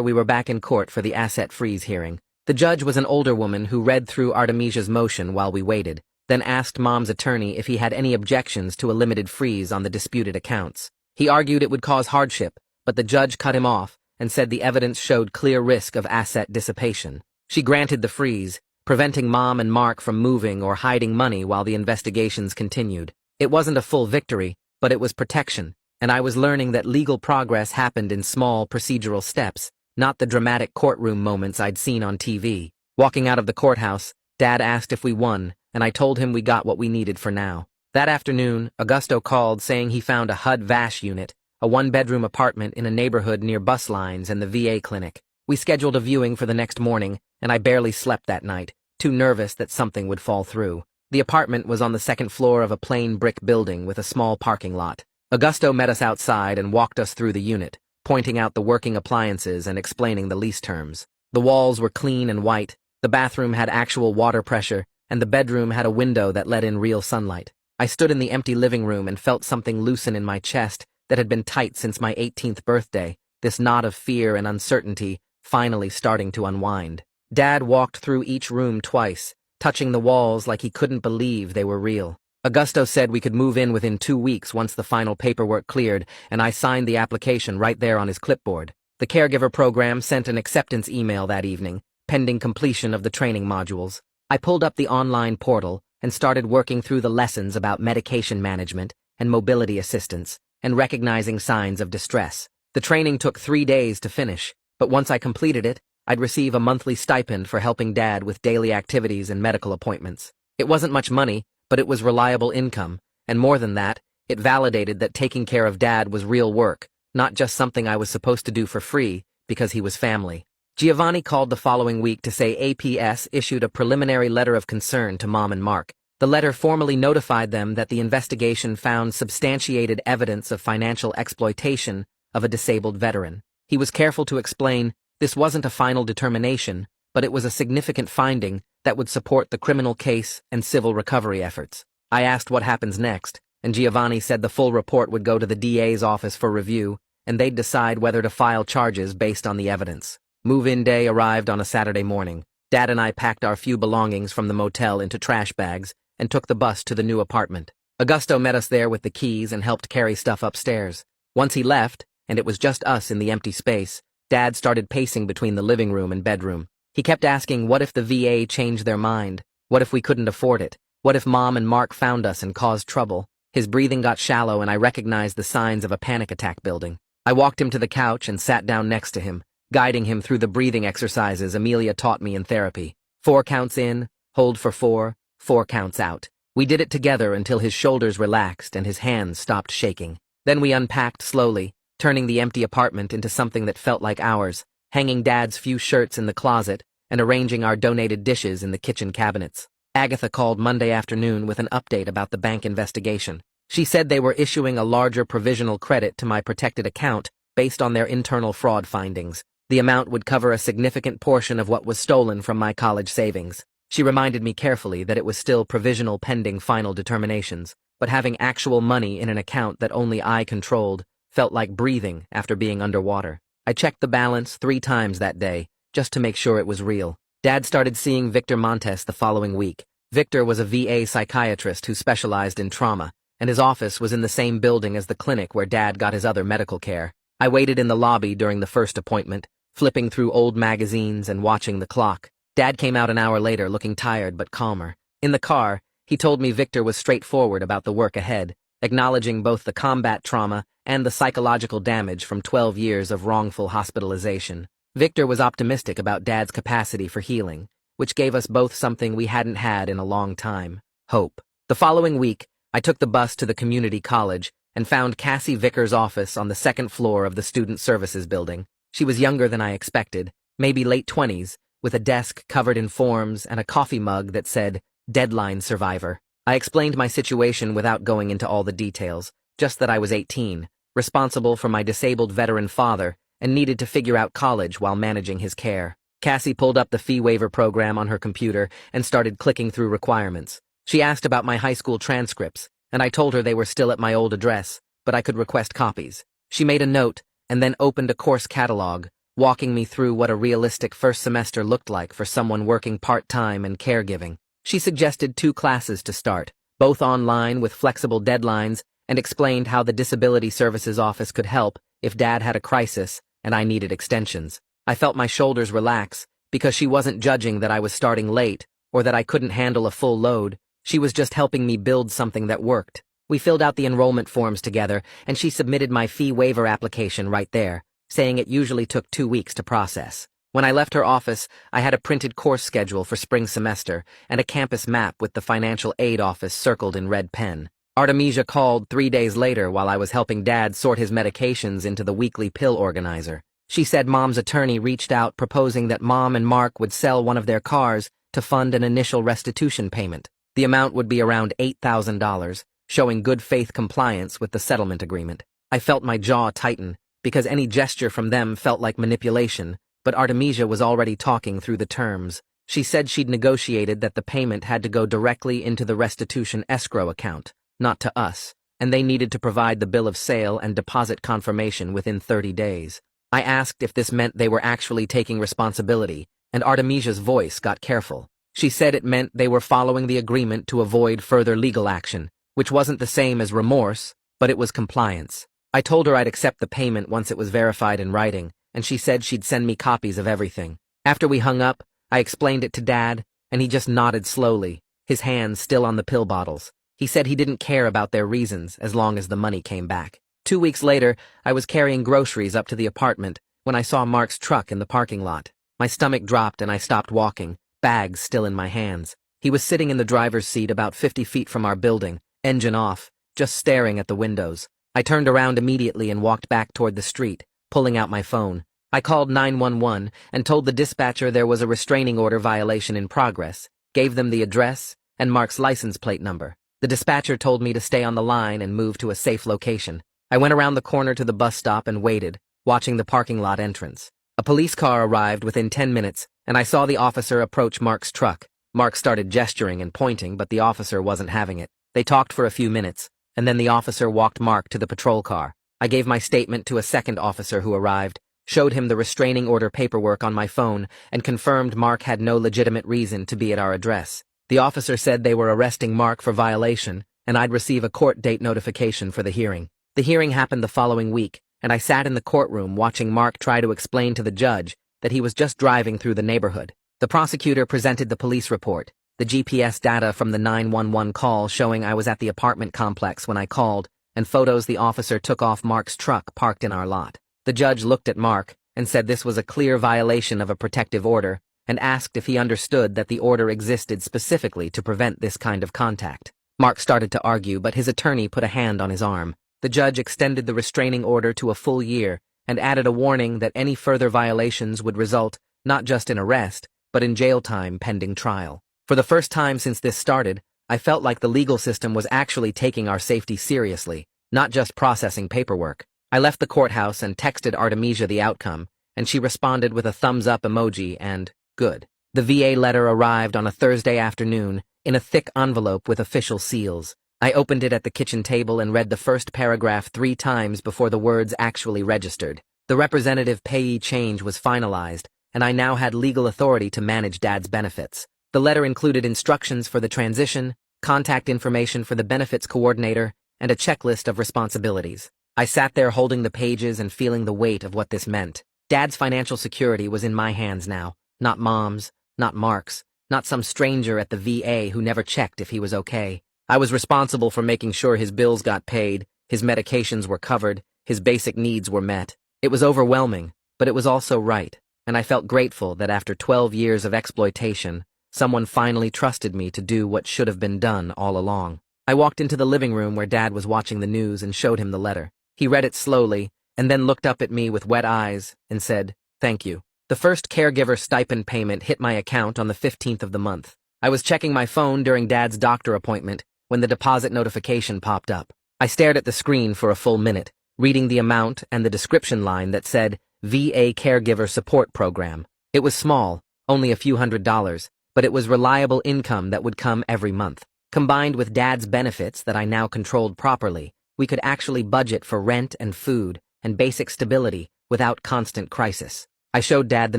We were back in court for the asset freeze hearing. The judge was an older woman who read through Artemisia's motion while we waited, then asked Mom's attorney if he had any objections to a limited freeze on the disputed accounts. He argued it would cause hardship, but the judge cut him off and said the evidence showed clear risk of asset dissipation. She granted the freeze, preventing Mom and Mark from moving or hiding money while the investigations continued. It wasn't a full victory, but it was protection, and I was learning that legal progress happened in small procedural steps, not the dramatic courtroom moments I'd seen on TV. Walking out of the courthouse, Dad asked if we won, and I told him we got what we needed for now. That afternoon, Augusto called saying he found a HUD-VASH unit, a one-bedroom apartment in a neighborhood near bus lines and the VA clinic. We scheduled a viewing for the next morning, and I barely slept that night, too nervous that something would fall through. The apartment was on the second floor of a plain brick building with a small parking lot. Augusto met us outside and walked us through the unit, pointing out the working appliances and explaining the lease terms. The walls were clean and white, the bathroom had actual water pressure, and the bedroom had a window that let in real sunlight. I stood in the empty living room and felt something loosen in my chest that had been tight since my 18th birthday, this knot of fear and uncertainty finally starting to unwind. Dad walked through each room twice, touching the walls like he couldn't believe they were real. Augusto said we could move in within 2 weeks once the final paperwork cleared, and I signed the application right there on his clipboard. The caregiver program sent an acceptance email that evening, pending completion of the training modules. I pulled up the online portal and started working through the lessons about medication management and mobility assistance and recognizing signs of distress. The training took 3 days to finish, but once I completed it, I'd receive a monthly stipend for helping Dad with daily activities and medical appointments. It wasn't much money, but it was reliable income, and more than that, it validated that taking care of Dad was real work, not just something I was supposed to do for free because he was family. Giovanni called the following week to say APS issued a preliminary letter of concern to Mom and Mark. The letter formally notified them that the investigation found substantiated evidence of financial exploitation of a disabled veteran. He was careful to explain this wasn't a final determination, but it was a significant finding that would support the criminal case and civil recovery efforts. I asked what happens next, and Giovanni said the full report would go to the DA's office for review, and they'd decide whether to file charges based on the evidence. Move-in day arrived on a Saturday morning. Dad and I packed our few belongings from the motel into trash bags and took the bus to the new apartment. Augusto met us there with the keys and helped carry stuff upstairs. Once he left, and it was just us in the empty space, Dad started pacing between the living room and bedroom. He kept asking what if the VA changed their mind, what if we couldn't afford it, what if Mom and Mark found us and caused trouble. His breathing got shallow and I recognized the signs of a panic attack building. I walked him to the couch and sat down next to him, guiding him through the breathing exercises Amelia taught me in therapy. 4 counts in, hold for 4, 4 counts out. We did it together until his shoulders relaxed and his hands stopped shaking. Then we unpacked slowly, turning the empty apartment into something that felt like ours, hanging Dad's few shirts in the closet and arranging our donated dishes in the kitchen cabinets. Agatha called Monday afternoon with an update about the bank investigation. She said they were issuing a larger provisional credit to my protected account based on their internal fraud findings. The amount would cover a significant portion of what was stolen from my college savings. She reminded me carefully that it was still provisional pending final determinations, but having actual money in an account that only I controlled felt like breathing after being underwater. I checked the balance 3 times that day, just to make sure it was real. Dad started seeing Victor Montes the following week. Victor was a VA psychiatrist who specialized in trauma, and his office was in the same building as the clinic where Dad got his other medical care. I waited in the lobby during the first appointment, flipping through old magazines and watching the clock. Dad came out an hour later looking tired but calmer. In the car, he told me Victor was straightforward about the work ahead, acknowledging both the combat trauma and the psychological damage from 12 years of wrongful hospitalization. Victor was optimistic about Dad's capacity for healing, which gave us both something we hadn't had in a long time: hope. The following week, I took the bus to the community college and found Cassie Vicker's office on the 2nd floor of the Student Services building. She was younger than I expected, maybe late 20s, with a desk covered in forms and a coffee mug that said, "Deadline Survivor." I explained my situation without going into all the details, just that I was 18, responsible for my disabled veteran father, and needed to figure out college while managing his care. Cassie pulled up the fee waiver program on her computer and started clicking through requirements. She asked about my high school transcripts, and I told her they were still at my old address, but I could request copies. She made a note and then opened a course catalog, walking me through what a realistic first semester looked like for someone working part-time and caregiving. She suggested 2 classes to start, both online with flexible deadlines, and explained how the Disability Services Office could help if Dad had a crisis and I needed extensions. I felt my shoulders relax because she wasn't judging that I was starting late or that I couldn't handle a full load. She was just helping me build something that worked. We filled out the enrollment forms together, and she submitted my fee waiver application right there, saying it usually took 2 weeks to process. When I left her office, I had a printed course schedule for spring semester and a campus map with the financial aid office circled in red pen. Artemisia called 3 days later while I was helping Dad sort his medications into the weekly pill organizer. She said Mom's attorney reached out proposing that Mom and Mark would sell one of their cars to fund an initial restitution payment. The amount would be around $8,000, showing good faith compliance with the settlement agreement. I felt my jaw tighten, because any gesture from them felt like manipulation, but Artemisia was already talking through the terms. She said she'd negotiated that the payment had to go directly into the restitution escrow account, not to us, and they needed to provide the bill of sale and deposit confirmation within 30 days. I asked if this meant they were actually taking responsibility, and Artemisia's voice got careful. She said it meant they were following the agreement to avoid further legal action, which wasn't the same as remorse, but it was compliance. I told her I'd accept the payment once it was verified in writing, and she said she'd send me copies of everything. After we hung up, I explained it to Dad, and he just nodded slowly, his hands still on the pill bottles. He said he didn't care about their reasons as long as the money came back. 2 weeks later, I was carrying groceries up to the apartment when I saw Mark's truck in the parking lot. My stomach dropped and I stopped walking, bags still in my hands. He was sitting in the driver's seat about 50 feet from our building, engine off, just staring at the windows. I turned around immediately and walked back toward the street, pulling out my phone. I called 911 and told the dispatcher there was a restraining order violation in progress, gave them the address and Mark's license plate number. The dispatcher told me to stay on the line and move to a safe location. I went around the corner to the bus stop and waited, watching the parking lot entrance. A police car arrived within 10 minutes, and I saw the officer approach Mark's truck. Mark started gesturing and pointing, but the officer wasn't having it. They talked for a few minutes, and then the officer walked Mark to the patrol car. I gave my statement to a second officer who arrived, showed him the restraining order paperwork on my phone, and confirmed Mark had no legitimate reason to be at our address. The officer said they were arresting Mark for violation, and I'd receive a court date notification for the hearing. The hearing happened the following week, and I sat in the courtroom watching Mark try to explain to the judge that he was just driving through the neighborhood. The prosecutor presented the police report, the GPS data from the 911 call showing I was at the apartment complex when I called, and photos the officer took off Mark's truck parked in our lot. The judge looked at Mark and said this was a clear violation of a protective order and asked if he understood that the order existed specifically to prevent this kind of contact. Mark started to argue, but his attorney put a hand on his arm. The judge extended the restraining order to a full year and added a warning that any further violations would result not just in arrest, but in jail time pending trial. For the first time since this started, I felt like the legal system was actually taking our safety seriously, not just processing paperwork. I left the courthouse and texted Artemisia the outcome, and she responded with a thumbs-up emoji and, good. The VA letter arrived on a Thursday afternoon in a thick envelope with official seals. I opened it at the kitchen table and read the first paragraph 3 times before the words actually registered. The representative payee change was finalized, and I now had legal authority to manage Dad's benefits. The letter included instructions for the transition, contact information for the benefits coordinator, and a checklist of responsibilities. I sat there holding the pages and feeling the weight of what this meant. Dad's financial security was in my hands now, not Mom's, not Mark's, not some stranger at the VA who never checked if he was okay. I was responsible for making sure his bills got paid, his medications were covered, his basic needs were met. It was overwhelming, but it was also right, and I felt grateful that after 12 years of exploitation, someone finally trusted me to do what should have been done all along. I walked into the living room where Dad was watching the news and showed him the letter. He read it slowly, and then looked up at me with wet eyes and said, "Thank you." The first caregiver stipend payment hit my account on the 15th of the month. I was checking my phone during Dad's doctor appointment when the deposit notification popped up. I stared at the screen for a full minute, reading the amount and the description line that said, VA Caregiver Support Program. It was small, only a few $100s, but it was reliable income that would come every month. Combined with Dad's benefits that I now controlled properly, we could actually budget for rent and food and basic stability without constant crisis. I showed Dad the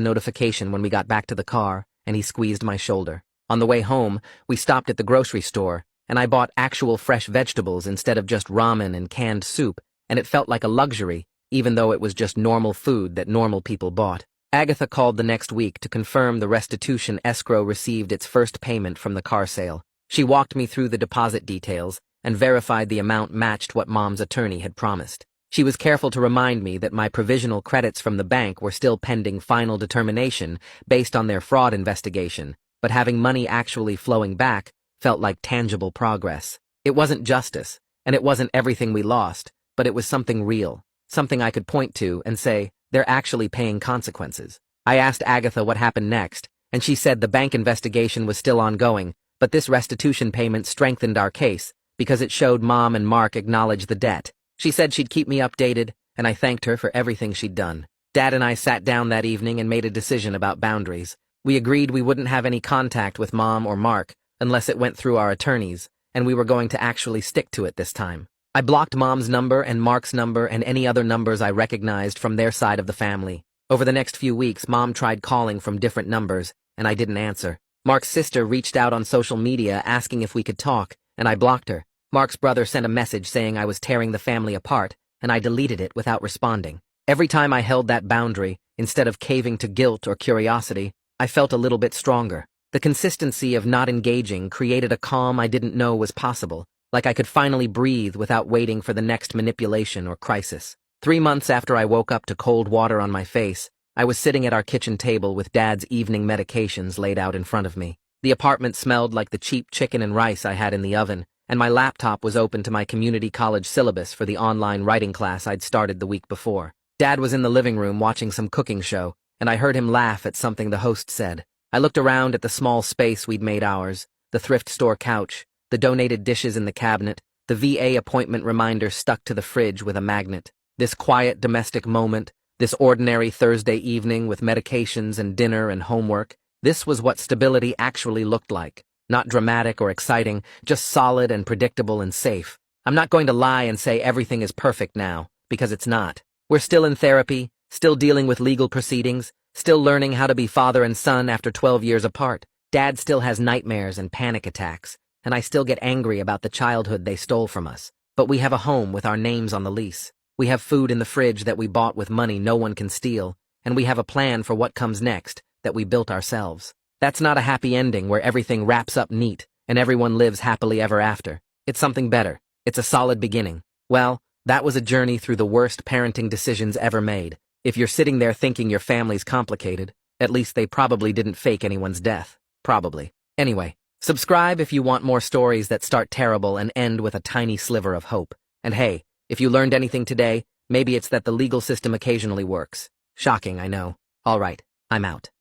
notification when we got back to the car, and he squeezed my shoulder. On the way home, we stopped at the grocery store, and I bought actual fresh vegetables instead of just ramen and canned soup, and it felt like a luxury, even though it was just normal food that normal people bought. Agatha called the next week to confirm the restitution escrow received its first payment from the car sale. She walked me through the deposit details and verified the amount matched what Mom's attorney had promised. She was careful to remind me that my provisional credits from the bank were still pending final determination based on their fraud investigation, but having money actually flowing back felt like tangible progress. It wasn't justice, and it wasn't everything we lost, but it was something real, something I could point to and say, they're actually paying consequences. I asked Agatha what happened next, and she said the bank investigation was still ongoing, but this restitution payment strengthened our case because it showed Mom and Mark acknowledged the debt. She said she'd keep me updated, and I thanked her for everything she'd done. Dad and I sat down that evening and made a decision about boundaries. We agreed we wouldn't have any contact with Mom or Mark unless it went through our attorneys, and we were going to actually stick to it this time. I blocked Mom's number and Mark's number and any other numbers I recognized from their side of the family. Over the next few weeks, Mom tried calling from different numbers, and I didn't answer. Mark's sister reached out on social media asking if we could talk, and I blocked her. Mark's brother sent a message saying I was tearing the family apart, and I deleted it without responding. Every time I held that boundary, instead of caving to guilt or curiosity, I felt a little bit stronger. The consistency of not engaging created a calm I didn't know was possible, like I could finally breathe without waiting for the next manipulation or crisis. 3 months after I woke up to cold water on my face, I was sitting at our kitchen table with Dad's evening medications laid out in front of me. The apartment smelled like the cheap chicken and rice I had in the oven, and my laptop was open to my community college syllabus for the online writing class I'd started the week before. Dad was in the living room watching some cooking show, and I heard him laugh at something the host said. I looked around at the small space we'd made ours, the thrift store couch, the donated dishes in the cabinet, the VA appointment reminder stuck to the fridge with a magnet. This quiet domestic moment, this ordinary Thursday evening with medications and dinner and homework, this was what stability actually looked like. Not dramatic or exciting, just solid and predictable and safe. I'm not going to lie and say everything is perfect now, because it's not. We're still in therapy, still dealing with legal proceedings, still learning how to be father and son after 12 years apart. Dad still has nightmares and panic attacks, and I still get angry about the childhood they stole from us. But we have a home with our names on the lease. We have food in the fridge that we bought with money no one can steal, and we have a plan for what comes next that we built ourselves. That's not a happy ending where everything wraps up neat and everyone lives happily ever after. It's something better. It's a solid beginning. Well, that was a journey through the worst parenting decisions ever made. If you're sitting there thinking your family's complicated, at least they probably didn't fake anyone's death. Probably. Anyway, subscribe if you want more stories that start terrible and end with a tiny sliver of hope. And hey, if you learned anything today, maybe it's that the legal system occasionally works. Shocking, I know. All right, I'm out.